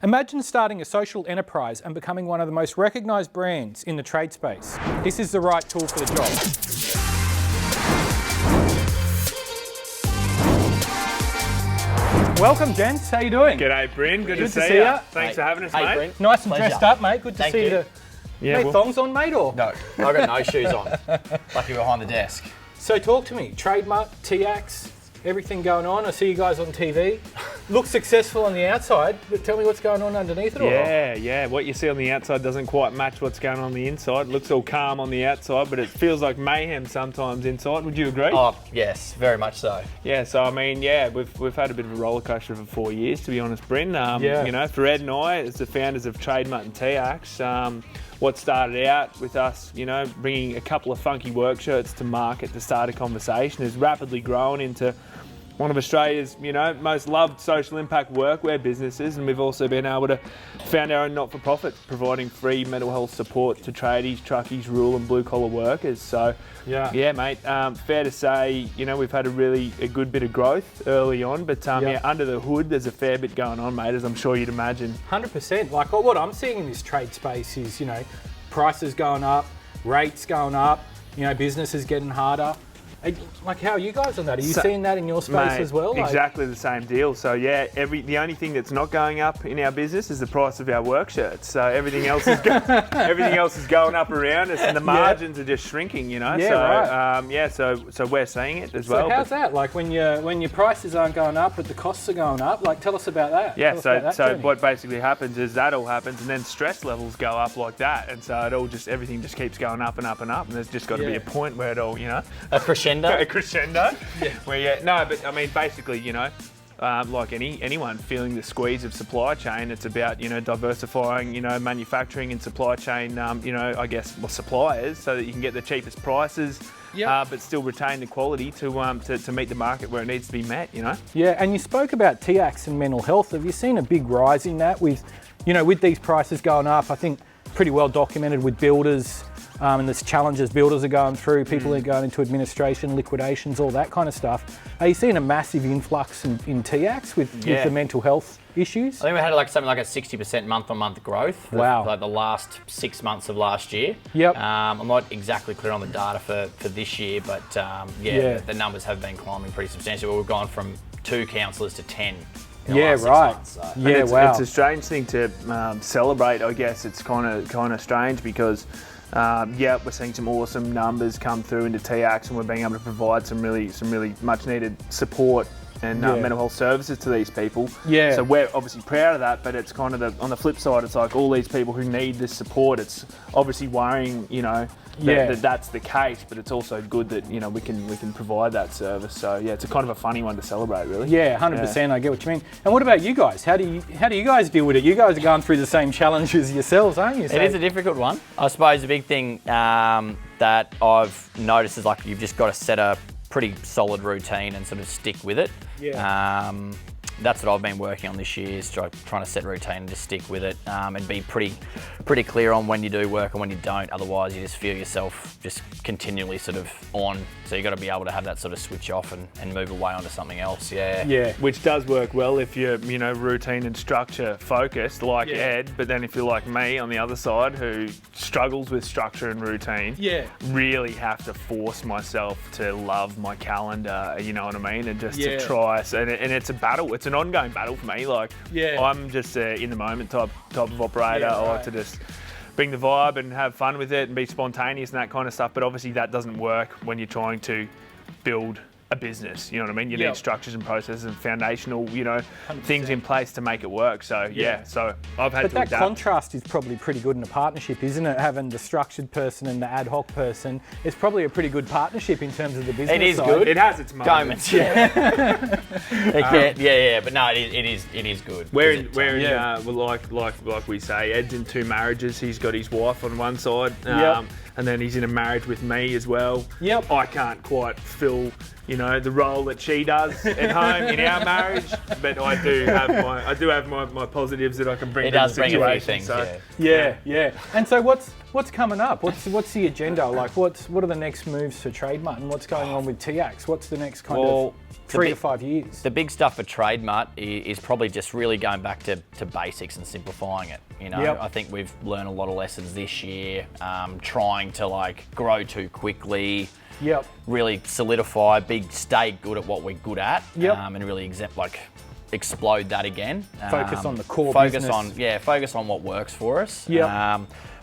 Imagine starting a social enterprise and becoming one of the most recognised brands in the trade space. This is the right tool for the job. Welcome, gents. How you doing? G'day, Bryn. Good to see you. Thanks for having us, mate. Bryn. Nice and Pleasure. dressed up, mate. Good to Thank see you. you. Mate, thongs on, mate, or? No, I've got no shoes on. Lucky behind the desk. So talk to me. Trade Mutt, TIACS, everything going on. I see you guys on TV. Look successful on the outside, but tell me what's going on underneath it all. Yeah. What you see on the outside doesn't quite match what's going on the inside. It looks all calm on the outside, but it feels like mayhem sometimes inside. Would you agree? Oh, yes, very much so. Yeah, so I mean, we've had a bit of a roller coaster for 4 years, to be honest, Bryn. Yeah. You know, for Ed and I, as the founders of Trade Mutt and TIACS, what started out with us, you know, bringing a couple of funky work shirts to market to start a conversation has rapidly grown into one of Australia's, you know, most loved social impact workwear businesses, and we've also been able to found our own not-for-profit, providing free mental health support to tradies, truckies, rural and blue-collar workers. So, yeah, mate, fair to say, you know, we've had a good bit of growth early on, but under the hood, there's a fair bit going on, mate, as I'm sure you'd imagine. 100%. Like what I'm seeing in this trade space is, you know, prices going up, rates going up, you know, businesses getting harder. Like, how are you guys on that? Are you seeing that in your space, mate, as well? Exactly the same deal. So yeah, the only thing that's not going up in our business is the price of our work shirts. So everything else is going up around us, and the margins are just shrinking. You know. Yeah, so so we're seeing it as well. So how's that? Like when your prices aren't going up, but the costs are going up. Like, tell us about that. Yeah. So what basically happens is that all happens, and then stress levels go up like that, and so everything just keeps going up and up and up, and there's just got to be a point where it all, you know, a crescendo. A crescendo. But I mean, basically, you know, like anyone feeling the squeeze of supply chain, it's about, you know, diversifying, you know, manufacturing and supply chain, you know, I guess, suppliers, so that you can get the cheapest prices, but still retain the quality to meet the market where it needs to be met, you know. Yeah, and you spoke about TIACS and mental health. Have you seen a big rise in that with, you know, with these prices going up? I think pretty well documented with builders. And there's challenges builders are going through, people are going into administration, liquidations, all that kind of stuff. Are you seeing a massive influx in TIACS with the mental health issues? I think we had something like a 60% month-on-month growth for like the last 6 months of last year. Yep. I'm not exactly clear on the data for this year, but the numbers have been climbing pretty substantially. We've gone from 2 counsellors to 10. Yeah, right. Months, so. Yeah, it's a strange thing to celebrate. I guess it's kind of strange because. We're seeing some awesome numbers come through into TIACS, and we're being able to provide some really much needed support and mental health services to these people. Yeah. So we're obviously proud of that, but it's kind of on the flip side, it's like all these people who need this support, it's obviously worrying, you know, that's the case, but it's also good that, you know, we can provide that service. So yeah, it's a kind of a funny one to celebrate, really. Yeah, 100%. I get what you mean. And what about you guys? How do you guys deal with it? You guys are going through the same challenges yourselves, aren't you? It is a difficult one. I suppose the big thing that I've noticed is, like, you've just got to set a pretty solid routine and sort of stick with it. Yeah. That's what I've been working on this year, is trying to set a routine and just stick with it, and be pretty clear on when you do work and when you don't. Otherwise, you just feel yourself just continually sort of on. So you've got to be able to have that sort of switch off and move away onto something else. Yeah. Which does work well if you're, you know, routine and structure focused like Ed. But then if you're like me on the other side, who struggles with structure and routine, really have to force myself to love my calendar. You know what I mean? And just to try. And it's a battle. It's an ongoing battle for me. Like, I'm just in the moment type of operator. I like to just bring the vibe and have fun with it and be spontaneous and that kind of stuff. But obviously that doesn't work when you're trying to build a business, you know what I mean? You need structures and processes and foundational, you know, 100%. Things in place to make it work. So so I've had to adapt. But that contrast is probably pretty good in a partnership, isn't it? Having the structured person and the ad hoc person, it's probably a pretty good partnership in terms of the business. It is side. good. It has its moments. But no, it is good. Like we say, Ed's in 2 marriages. He's got his wife on one side, and then he's in a marriage with me as well. Yep. I can't quite fill, you know, the role that she does at home in our marriage, but I do have my positives that I can bring to the situation. It does bring a few things. Yeah. And so what's What's coming up? What's the agenda? Like, what are the next moves for Trade Mutt, and what's going on with TIACS? What's the next kind of 3 to 5 years? The big stuff for Trade Mutt is probably just really going back to basics and simplifying it. You know, I think we've learned a lot of lessons this year, trying to like grow too quickly. Really solidify, stay good at what we're good at, and really explode that again. Focus on the core business. Focus on what works for us.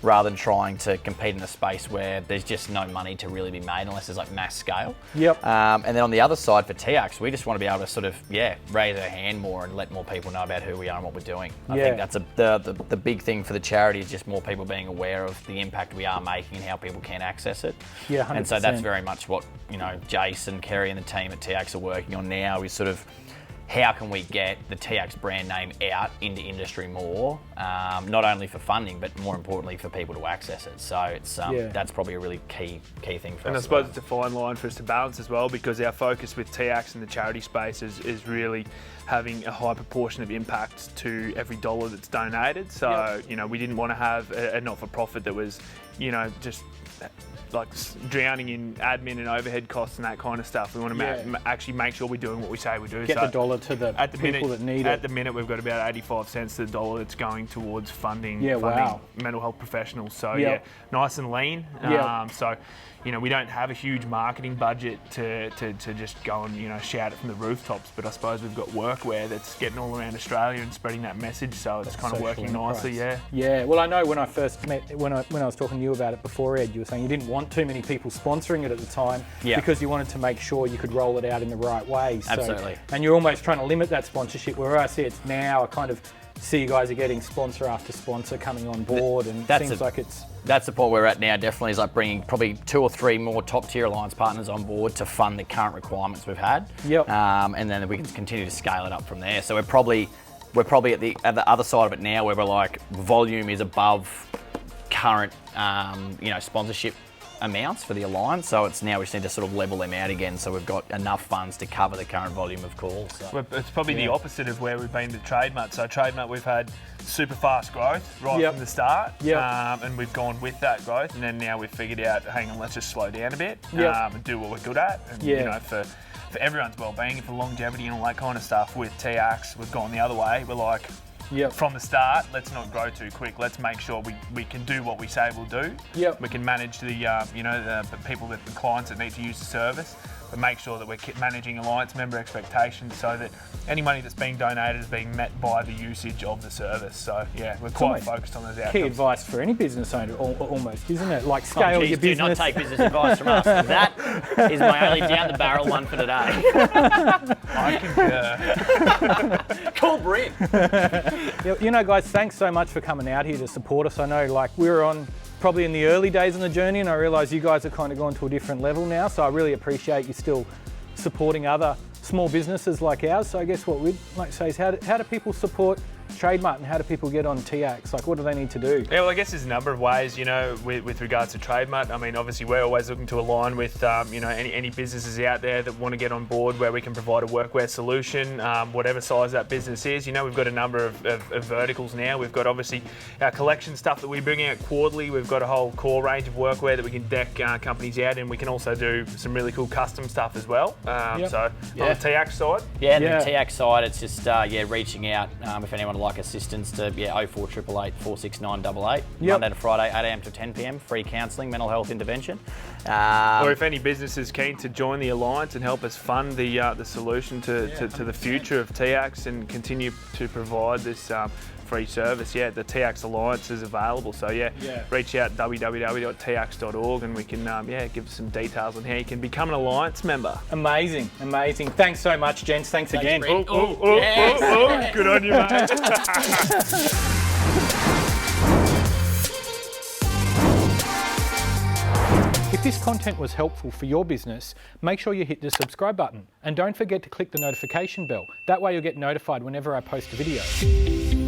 Rather than trying to compete in a space where there's just no money to really be made unless there's like mass scale. And then on the other side for TIACS, we just want to be able to sort of raise our hand more and let more people know about who we are and what we're doing. I think that's the big thing for the charity is just more people being aware of the impact we are making and how people can access it. 100%. And so that's very much what Jason, Kerry, and the team at TIACS are working on now. Is sort of how can we get the TIACS brand name out into industry more, not only for funding, but more importantly for people to access it. So it's that's probably a really key thing for us. And I suppose it's a fine line for us to balance as well, because our focus with TIACS in the charity space is really having a high proportion of impact to every dollar that's donated. So, we didn't want to have a not-for-profit that was, just like drowning in admin and overhead costs and that kind of stuff. We want to actually make sure we're doing what we say we do. Get the dollar to the people that need it. At the minute, we've got about 85 cents to the dollar that's going towards funding mental health professionals. So nice and lean. So, we don't have a huge marketing budget to just go and shout it from the rooftops. But I suppose we've got workwear that's getting all around Australia and spreading that message. So it's kind of working nicely. Well, I know when I first met, when I was talking to you about it before, Ed, you were saying you didn't want too many people sponsoring it at the time because you wanted to make sure you could roll it out in the right way. So, absolutely. And you're almost trying to limit that sponsorship. Where I see it's now, I kind of see you guys are getting sponsor after sponsor coming on board, and it seems like it's... That's the point we're at now, definitely, is like bringing probably 2 or 3 more top tier alliance partners on board to fund the current requirements we've had. And then we can continue to scale it up from there. So we're probably at the other side of it now, where we're like, volume is above current sponsorship amounts for the alliance, so it's now we just need to sort of level them out again, so we've got enough funds to cover the current volume of calls. So. It's probably the opposite of where we've been to Trade Mutt. So Trade Mutt, we've had super fast growth right from the start, and we've gone with that growth, and then now we've figured out, hang on, let's just slow down a bit and do what we're good at, and for everyone's well-being, for longevity and all that kind of stuff. With TIACS, we've gone the other way. We're like, from the start, let's not grow too quick. Let's make sure we can do what we say we'll do. We can manage the the people, the clients that need to use the service, but make sure that we're managing alliance member expectations so that any money that's being donated is being met by the usage of the service. So we're quite focused on those outcomes. Key advice for any business owner, almost, isn't it? Like scale your business. Do not take business advice from us. That is my only down the barrel one for today. I concur. Call Bryn. Guys, thanks so much for coming out here to support us. I know, we were on probably in the early days in the journey, and I realise you guys have kind of gone to a different level now, so I really appreciate you still supporting other small businesses like ours. So I guess what we'd like to say is how do people support Trade Mutt, and how do people get on TIACS? Like, what do they need to do? Yeah, well, I guess there's a number of ways, with regards to Trade Mutt. I mean, obviously, we're always looking to align with, any businesses out there that want to get on board where we can provide a workwear solution, whatever size that business is. We've got a number of verticals now. We've got, obviously, our collection stuff that we bring out quarterly. We've got a whole core range of workwear that we can deck companies out in. We can also do some really cool custom stuff as well. So, on the TIACS side? The TIACS side, it's just, reaching out if anyone would like assistance to 04888 46988. Monday to Friday, 8 a.m. to 10 p.m. Free counselling, mental health intervention. Or if any business is keen to join the alliance and help us fund the solution to the future of TIACS and continue to provide this free service, the TIACS Alliance is available. So reach out www.tiacs.org and we can give some details on how you can become an alliance member. Amazing. Thanks so much, gents. Thanks again. Good on you, mate. If this content was helpful for your business, make sure you hit the subscribe button and don't forget to click the notification bell. That way you'll get notified whenever I post a video.